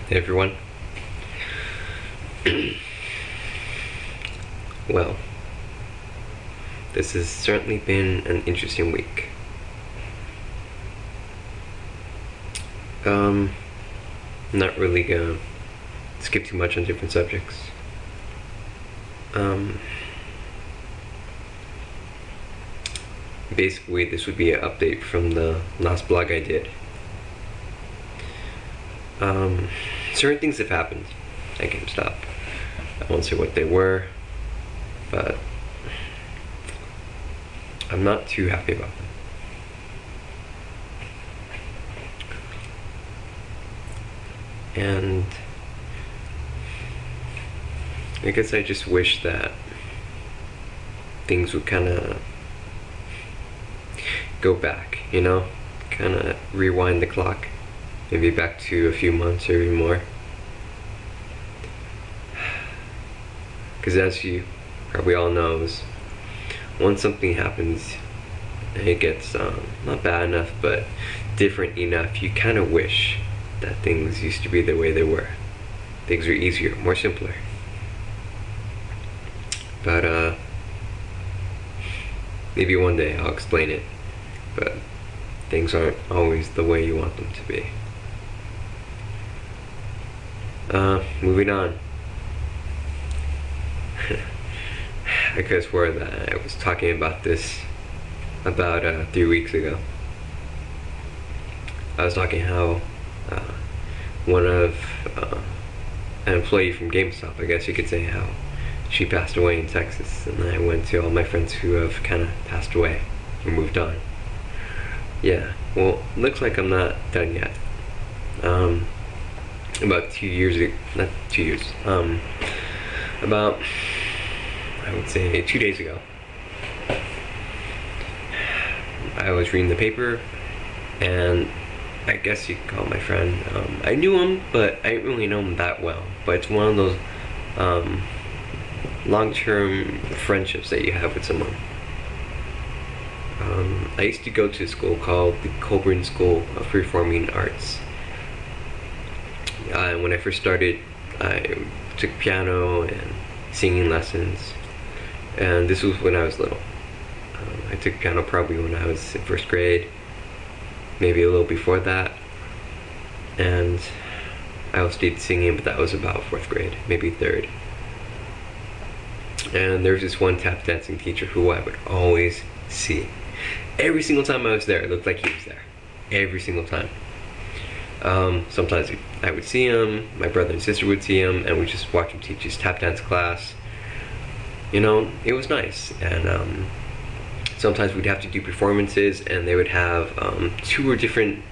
Hey everyone. Well, this has certainly been an interesting week. Not really gonna skip too much on different subjects. Basically, this would be an update from the last blog I did. Certain things have happened at GameStop. I won't say what they were, but I'm not too happy about them. And I guess I just wish that things would kind of go back, kind of rewind the clock, maybe back to a few months or even more. Because as you probably all knows, once something happens and it gets not bad enough but different enough, you kind of wish that things used to be the way they were. Things are easier, more simpler. But maybe one day I'll explain it, but things aren't always the way you want them to be. Moving on. I could have swore that I was talking about this about 3 weeks ago. I was talking how one of an employee from GameStop, I guess you could say, how she passed away in Texas, and I went to all my friends who have kind of passed away or moved on. Yeah, well, looks like I'm not done yet. About 2 years ago, not 2 years, about, I would say 2 days ago, I was reading the paper, and I guess you could call my friend, I knew him, but I didn't really know him that well, but it's one of those long-term friendships that you have with someone. I used to go to a school called the Colburn School of Performing Arts. When I first started, I took piano and singing lessons, and this was when I was little. I took piano probably when I was in first grade, maybe a little before that, and I also did singing, but that was about fourth grade, maybe third. And there was this one tap dancing teacher who I would always see. Every single time I was there, it looked like he was there. Every single time. Sometimes I would see him, my brother and sister would see him, and we'd just watch him teach his tap dance class. It was nice. And sometimes we'd have to do performances, and they would have two or three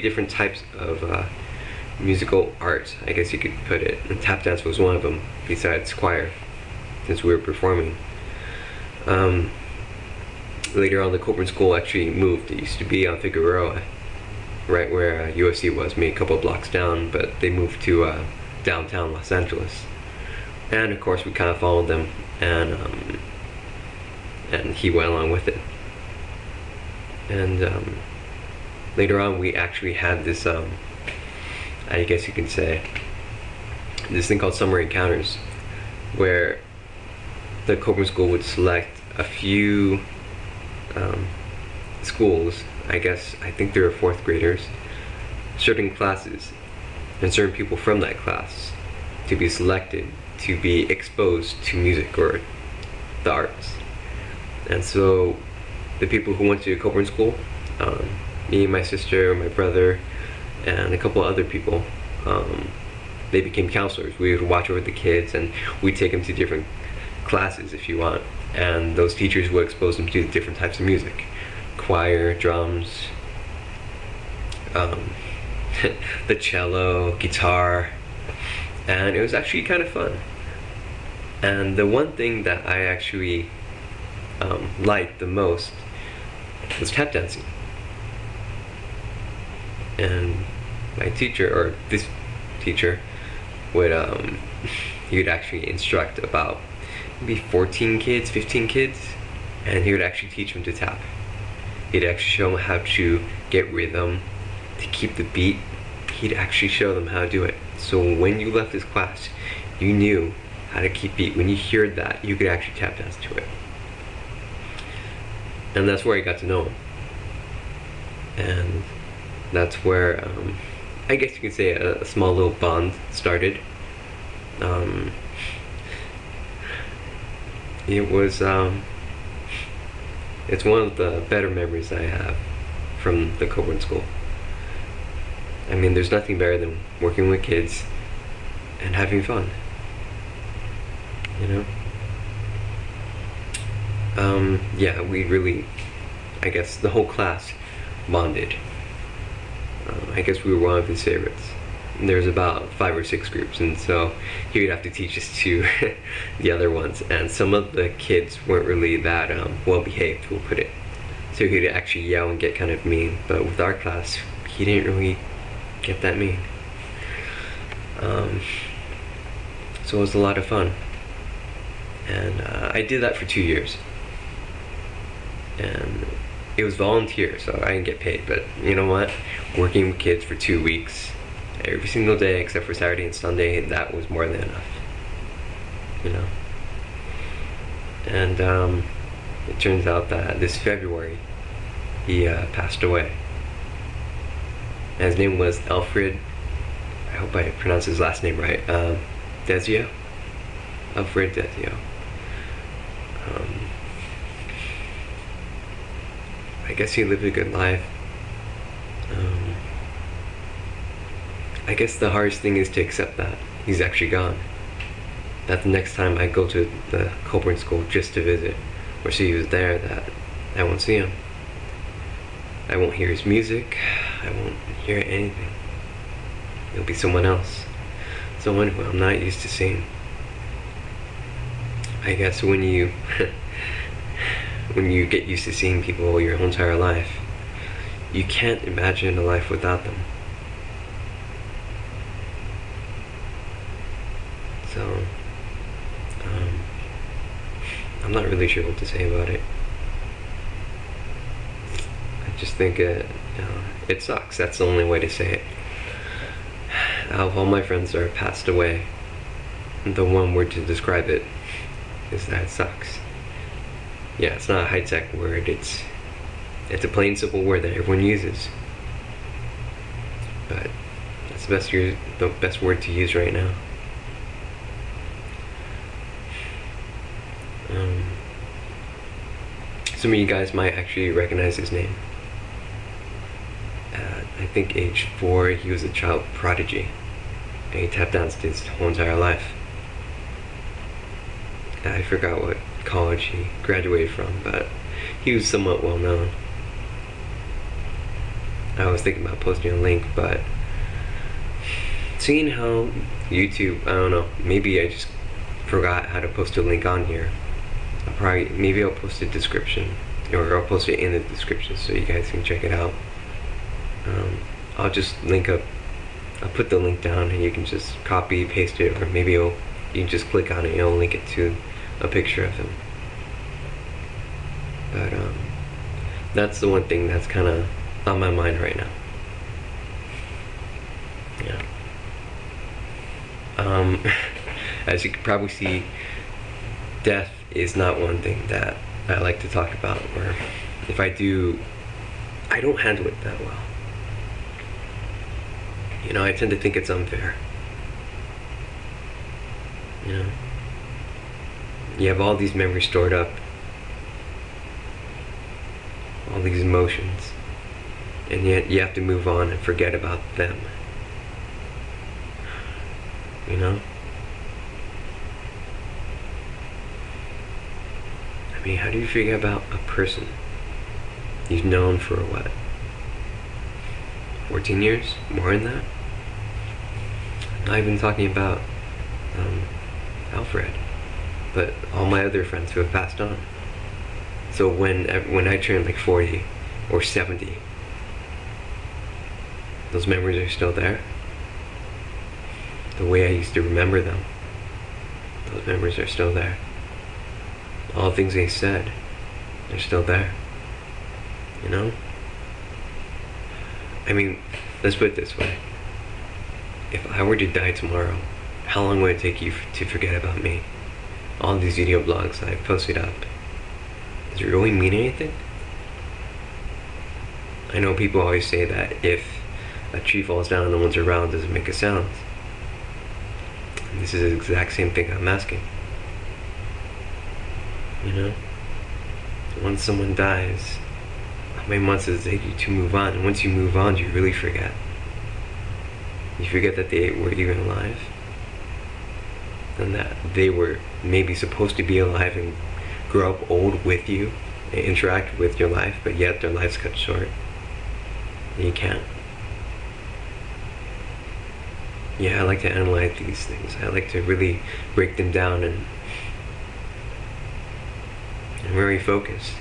different types of musical art, I guess you could put it. And tap dance was one of them, besides choir, since we were performing. Later on, the Colburn School actually moved. It used to be on Figueroa, right where USC was, maybe a couple blocks down, but they moved to downtown Los Angeles. And of course, we kind of followed them, and he went along with it. And later on, we actually had this, I guess you can say, this thing called Summer Encounters, where the Colburn School would select a few schools, I think there were fourth graders, certain classes, and certain people from that class to be selected to be exposed to music or the arts. And so the people who went to Colburn School, me, my sister, my brother, and a couple other people, they became counselors. We would watch over the kids, and we'd take them to different classes if you want, and those teachers would expose them to different types of music, choir, drums, the cello, guitar, and it was actually kind of fun. And the one thing that I actually liked the most was tap dancing. And my teacher, or this teacher, would he would actually instruct about maybe 14 kids, 15 kids, and he would actually teach them to tap. He'd actually show them how to get rhythm, to keep the beat, he'd actually show them how to do it. So when you left his class, you knew how to keep beat. When you heard that, you could actually tap dance to it. And that's where I got to know him. And that's where, I guess you could say a small little bond started. It was, it's one of the better memories I have from the Coburn School. I mean, there's nothing better than working with kids and having fun, you know? Yeah, we really, I guess the whole class bonded. I guess we were one of his favorites. There's about 5 or 6 groups, and so he would have to teach us to the other ones, and some of the kids weren't really that well behaved, we'll put it. So he'd actually yell and get kind of mean, but with our class, he didn't really get that mean. So it was a lot of fun, and I did that for 2 years, and it was volunteer, so I didn't get paid, but you know what? Working with kids for 2 weeks, every single day except for Saturday and Sunday, that was more than enough, you know? And it turns out that this February, he passed away. And his name was Alfred, I hope I pronounced his last name right, Desio? Alfred Desio. I guess he lived a good life. I guess the hardest thing is to accept that he's actually gone. That the next time I go to the Coburn School just to visit or see he was there, that I won't see him. I won't hear his music. I won't hear anything. It'll be someone else. Someone who I'm not used to seeing. I guess when you when you get used to seeing people your whole entire life, you can't imagine a life without them. So, I'm not really sure what to say about it. I just think it sucks. That's the only way to say it. Out of all my friends that are passed away, the one word to describe it is that it sucks. Yeah, it's not a high-tech word. It's a plain, simple word that everyone uses. But that's the best word to use right now. Some of you guys might actually recognize his name. At, I think, age 4, he was a child prodigy. And he tap danced his whole entire life. I forgot what college he graduated from, but he was somewhat well known. I was thinking about posting a link, but seeing how YouTube, I don't know, maybe I just forgot how to post a link on here. Maybe I'll post a description, or I'll post it in the description so you guys can check it out. I'll just link up, I'll put the link down and you can just copy, paste it, or maybe you can just click on it and it'll link it to a picture of him. But that's the one thing that's kind of on my mind right now. Yeah. As you can probably see, death is not one thing that I like to talk about, or if I do, I don't handle it that well. You know, I tend to think it's unfair. You know, you have all these memories stored up, all these emotions, and yet you have to move on and forget about them. You know? I mean, how do you forget about a person you've known for what? 14 years? More than that? I'm not even talking about Alfred, but all my other friends who have passed on. So when I turn like 40 or 70, those memories are still there. The way I used to remember them, those memories are still there. All the things they said, they're still there. You know? I mean, let's put it this way. if I were to die tomorrow, how long would it take you to forget about me? All these video blogs I've posted up. Does it really mean anything? I know people always say that if a tree falls down and no one's around, does it make a sound? And this is the exact same thing I'm asking. You know? Once someone dies, how many months does it take you to move on? And once you move on, do you really forget? You forget that they were even alive? And that they were maybe supposed to be alive and grow up old with you and interact with your life, but yet their lives cut short. And you can't. Yeah, I like to analyze these things. I like to really break them down and very focused.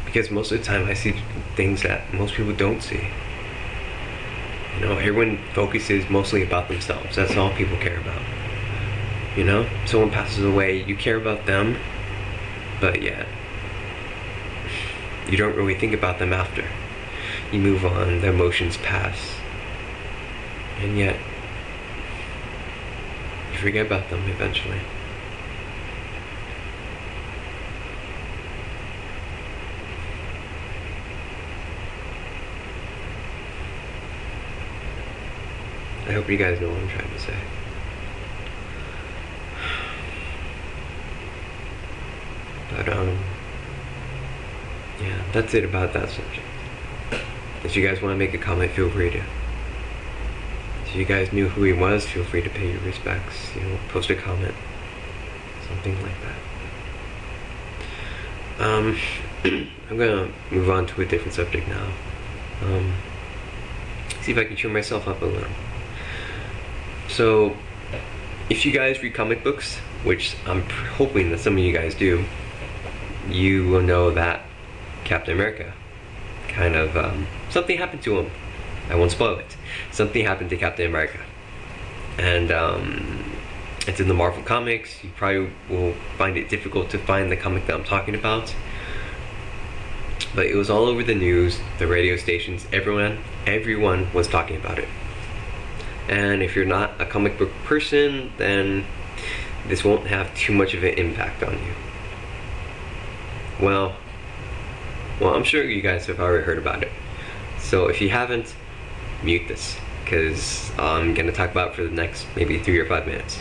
Because most of the time I see things that most people don't see. You know, everyone focuses mostly about themselves. That's all people care about. You know, someone passes away, you care about them, but yeah, you don't really think about them after. You move on, the emotions pass, and yet you forget about them eventually. I hope you guys know what I'm trying to say. But yeah, that's it about that subject. If you guys want to make a comment, feel free to. If you guys knew who he was, feel free to pay your respects. You know, post a comment, something like that. I'm gonna move on to a different subject now. See if I can cheer myself up a little. So, if you guys read comic books, which I'm hoping that some of you guys do, you will know that Captain America kind of, something happened to him. I won't spoil it. Something happened to Captain America. And it's in the Marvel Comics. You probably will find it difficult to find the comic that I'm talking about. But it was all over the news, the radio stations, everyone was talking about it. And if you're not a comic book person, then this won't have too much of an impact on you. Well, I'm sure you guys have already heard about it. So if you haven't, mute this, because I'm going to talk about it for the next maybe 3 or 5 minutes.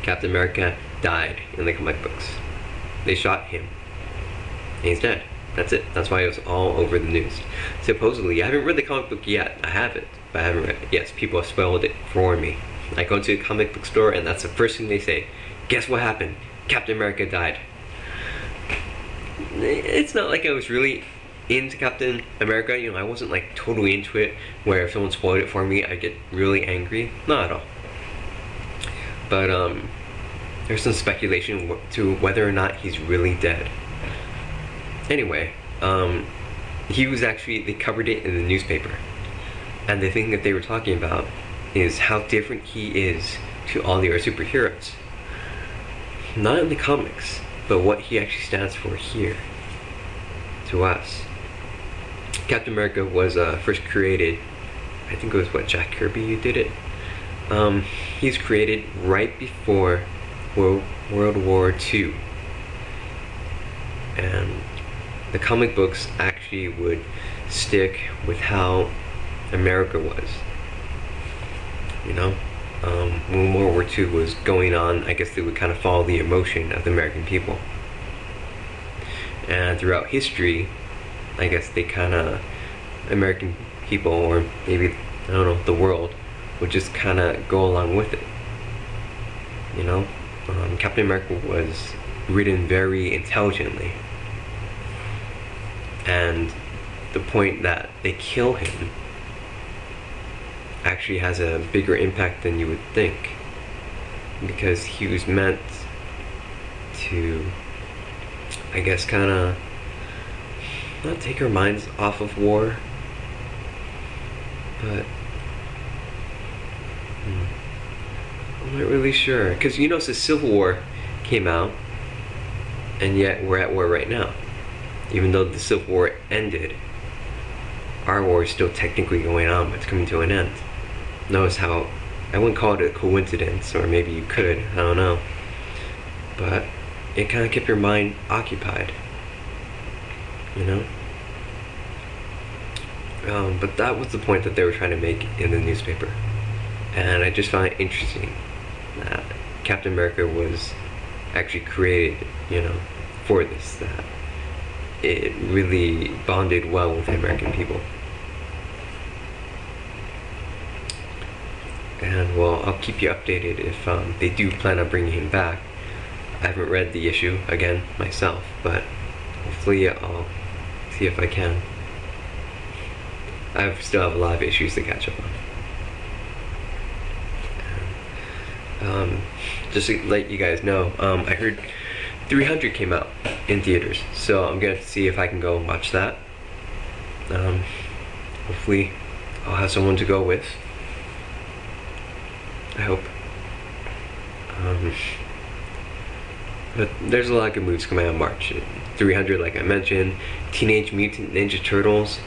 Captain America died in the comic books. They shot him. And he's dead. That's it. That's why it was all over the news. Supposedly, I haven't read the comic book yet. I have it, but I haven't read it. Yes, people have spoiled it for me. I go into a comic book store and that's the first thing they say. Guess what happened? Captain America died. It's not like I was really into Captain America. You know, I wasn't like totally into it, where if someone spoiled it for me, I'd get really angry. Not at all. But there's some speculation to whether or not he's really dead. Anyway, he was actually, they covered it in the newspaper. And the thing that they were talking about is how different he is to all the other superheroes. Not in the comics, but what he actually stands for here, to us. Captain America was first created, I think it was Jack Kirby who did it. He was created right before World War II. And the comic books actually would stick with how America was. You know? When World War II was going on, I guess they would kind of follow the emotion of the American people. And throughout history, I guess they kind of, American people, or maybe, I don't know, the world, would just kind of go along with it. You know? Captain America was written very intelligently. And the point that they kill him actually has a bigger impact than you would think, because he was meant to, I guess, kind of not take our minds off of war, but I'm not really sure, because you know, the Civil War came out, and yet we're at war right now. Even though the Civil War ended, our war is still technically going on, but it's coming to an end. Notice how I wouldn't call it a coincidence, or maybe you could, I don't know. But it kind of kept your mind occupied, you know? But that was the point that they were trying to make in the newspaper. And I just found it interesting that Captain America was actually created, you know, for this, that it really bonded well with the American people. And well, I'll keep you updated if they do plan on bringing him back. I haven't read the issue again myself, but hopefully I'll see if I can. I still have a lot of issues to catch up on. Just to let you guys know, I heard 300 came out in theaters, so I'm gonna see if I can go and watch that. Hopefully I'll have someone to go with. I hope. But there's a lot of good movies coming out in March. 300, like I mentioned. Teenage Mutant Ninja Turtles.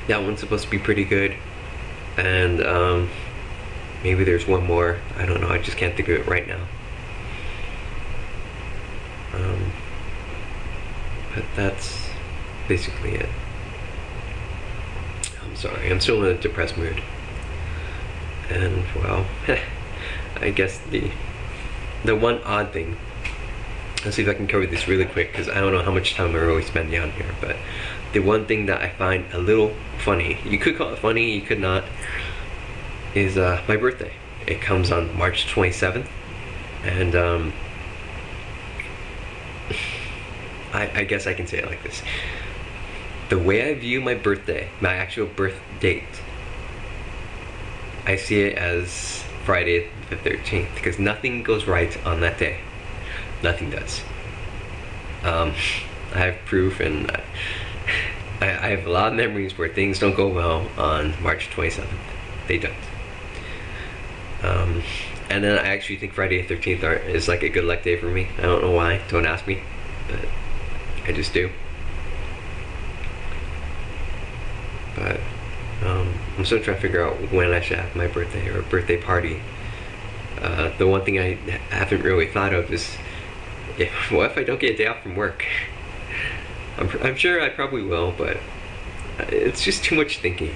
That one's supposed to be pretty good. And maybe there's one more. I don't know. I just can't think of it right now. But that's basically it. I'm sorry. I'm still in a depressed mood. And well, I guess the one odd thing, let's see if I can cover this really quick, because I don't know how much time I'm really spending on here, but the one thing that I find a little funny, you could call it funny, you could not, is my birthday. It comes on March 27th, and I guess I can say it like this. The way I view my birthday, my actual birth date, I see it as Friday the 13th, because nothing goes right on that day. Nothing does. I have proof, and I have a lot of memories where things don't go well on March 27th. They don't. And then I actually think Friday the 13th is like a good luck day for me. I don't know why, don't ask me, but I just do. But I'm still trying to figure out when I should have my birthday or a birthday party. The one thing I haven't really thought of is, what if I don't get a day off from work? I'm sure I probably will, but it's just too much thinking.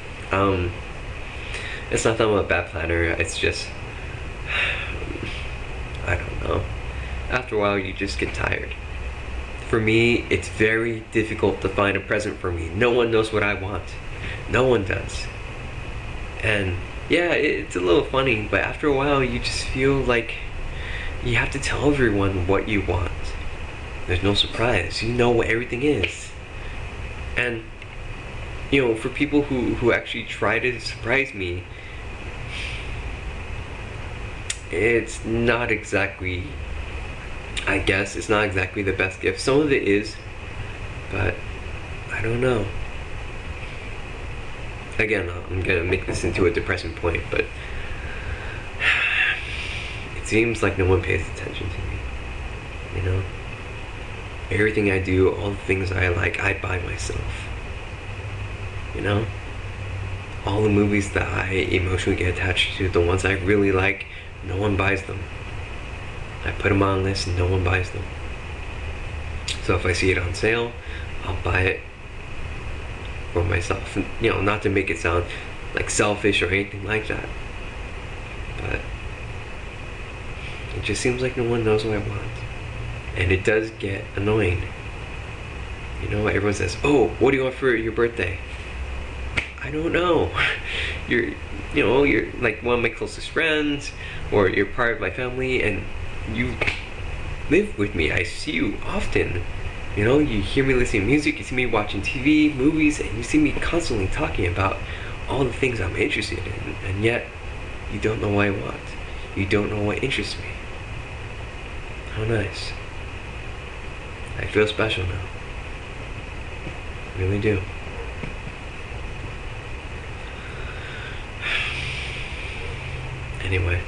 It's not that I'm a bad planner, it's just, I don't know. After a while, you just get tired. For me, it's very difficult to find a present for me. No one knows what I want. No one does. And yeah, it's a little funny, but after a while you just feel like you have to tell everyone what you want. There's no surprise. You know what everything is. And you know, for people who actually try to surprise me, it's not exactly, I guess it's not exactly the best gift. Some of it is, but I don't know. Again, I'm gonna make this into a depressing point, but it seems like no one pays attention to me, you know? Everything I do, all the things I like, I buy myself, you know? All the movies that I emotionally get attached to, the ones I really like, no one buys them. I put them on a list and no one buys them. So if I see it on sale, I'll buy it for myself. And, you know, not to make it sound like selfish or anything like that, but it just seems like no one knows what I want. And it does get annoying. You know, everyone says, oh, what do you want for your birthday? I don't know. You're like one of my closest friends, or you're part of my family, and you live with me. I see you often. You know, you hear me listening to music, you see me watching TV, movies, and you see me constantly talking about all the things I'm interested in, and yet you don't know what I want. You don't know what interests me. How nice. I feel special now. I really do. Anyway,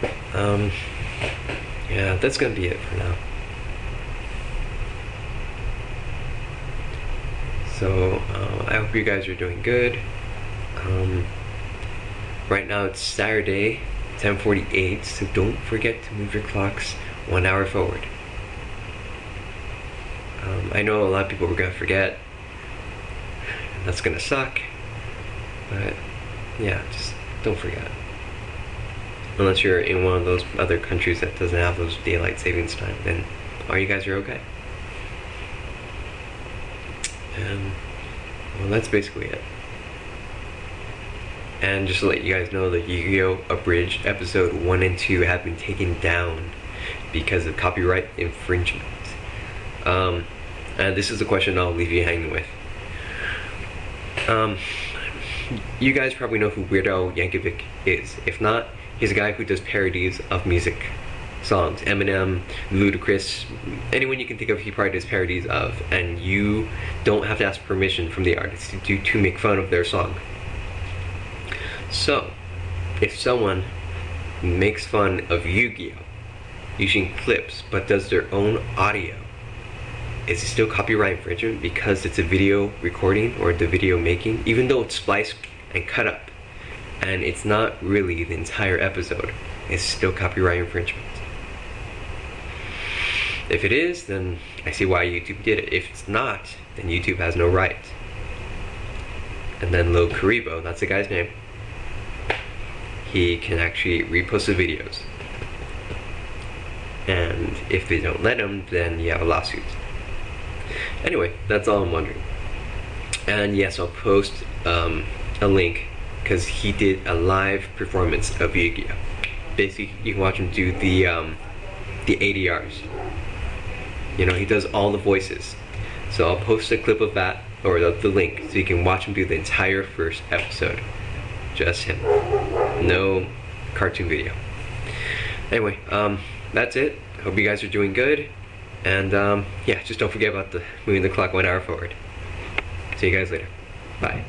yeah, that's gonna be it for now. So I hope you guys are doing good. Right now it's Saturday, 10:48, so don't forget to move your clocks 1 hour forward. I know a lot of people are gonna forget, and that's gonna suck, but yeah, just don't forget. Unless you're in one of those other countries that doesn't have those daylight savings time, then all you guys are okay. And well, that's basically it. And just to let you guys know, the Yu-Gi-Oh! Abridged episode 1 and 2 have been taken down because of copyright infringement. And this is the question I'll leave you hanging with. You guys probably know who Weird Al Yankovic is. If not, he's a guy who does parodies of music songs. Eminem, Ludacris, anyone you can think of, he probably does parodies of. And you don't have to ask permission from the artist to make fun of their song. So, if someone makes fun of Yu-Gi-Oh! Using clips but does their own audio, is it still copyright infringement because it's a video recording or the video making, even though it's spliced and cut up and it's not really the entire episode? It's still copyright infringement. If it is, then I see why YouTube did it. If it's not, then YouTube has no right. And then Lil Karibo, that's the guy's name, he can actually repost the videos. And if they don't let him, then you have a lawsuit. Anyway, that's all I'm wondering. And yes, I'll post a link because he did a live performance of Yu-Gi-Oh! Basically, you can watch him do the ADRs. You know, he does all the voices. So I'll post a clip of that, or the link, so you can watch him do the entire first episode. Just him. No cartoon video. Anyway, that's it. Hope you guys are doing good. And yeah, just don't forget about moving the clock 1 hour forward. See you guys later. Bye.